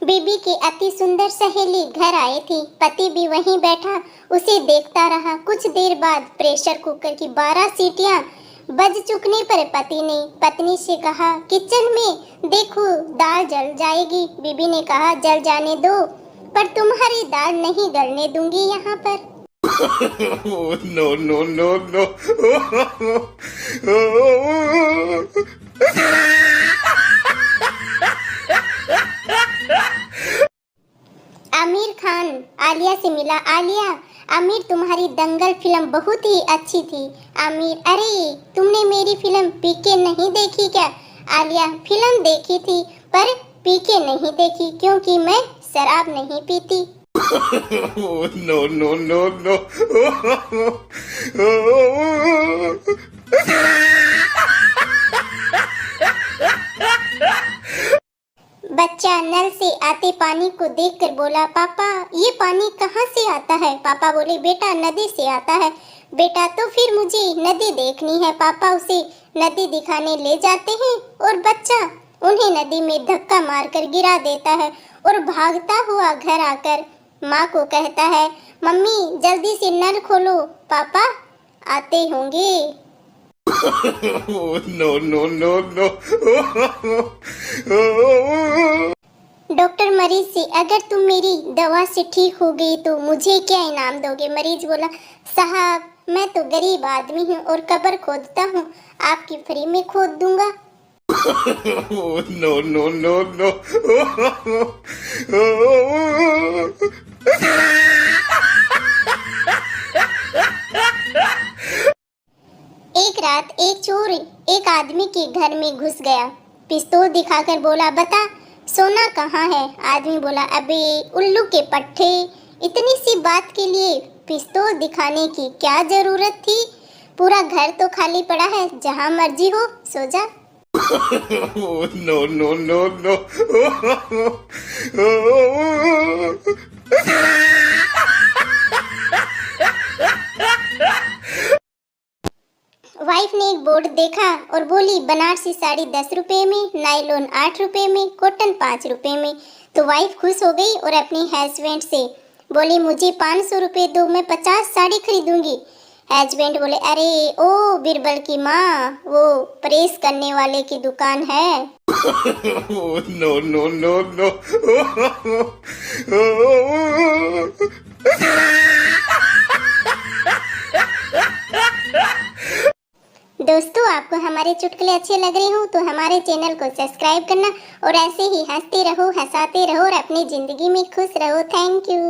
बीबी की अति सुंदर सहेली घर आई थी। पति भी वहीं बैठा उसे देखता रहा। कुछ देर बाद प्रेशर कुकर की 12 सीटियां बज चुकने पर पति ने पत्नी से कहा, किचन में देखो दाल जल जाएगी। बीबी ने कहा, जल जाने दो, पर तुम्हारी दाल नहीं गलने दूंगी यहाँ पर। Oh, no, no, no, no. Aamir Khan Alia से मिला। आलिया, आमिर तुम्हारी दंगल फिल्म बहुत ही अच्छी थी। आमिर, अरे तुमने मेरी फिल्म पीके नहीं देखी क्या? आलिया, फिल्म देखी थी पर पीके नहीं देखी क्योंकि मैं शराब नहीं पीती। Oh, no, no, no, no. बच्चा नल से आते पानी को देखकर बोला, पापा ये पानी कहाँ से आता है? पापा बोले, बेटा नदी से आता है। बेटा तो फिर मुझे नदी देखनी है। पापा उसे नदी दिखाने ले जाते हैं और बच्चा उन्हें नदी में धक्का मारकर गिरा देता है और भागता हुआ घर आकर माँ को कहता है, मम्मी जल्दी से नल खोलो, पापा आते होंगे। Oh, no, no, no, no. Doctor मरीज से, अगर तुम मेरी दवा से ठीक हो गई तो मुझे क्या इनाम दोगे? मरीज बोला, साहब मैं तो गरीब आदमी हूँ और कब्र खोदता हूँ, आपकी फ्री में खोद दूंगा। Oh, no, no, no, no. एक रात एक चोर एक आदमी के घर में घुस गया। पिस्तौल दिखाकर बोला, बता सोना कहाँ है? आदमी बोला, अबे उल्लू के पट्टे, इतनी सी बात के लिए पिस्तौल दिखाने की क्या जरूरत थी? पूरा घर तो खाली पड़ा है, जहाँ मर्जी हो सो जा। Oh, no, no, no, no. Wife ने एक बोर्ड देखा और बोली, बनारसी साड़ी 10 रुपए में, नायलॉन 8 रुपए में, कॉटन 5 रुपए में। तो वाइफ खुश हो गई और अपनी हस्बैंड से बोली, मुझे 500 रुपए दो, मैं 50 साड़ी खरीदूंगी। हस्बैंड बोले, अरे ओ बिरबल की माँ, वो प्रेस करने वाले की दुकान है। Oh, no, no, no, no. दोस्तों, आपको हमारे चुटकुले अच्छे लग रहे हो तो हमारे चैनल को सब्सक्राइब करना और ऐसे ही हंसते रहो, हंसाते रहो और अपनी जिंदगी में खुश रहो। Thank you.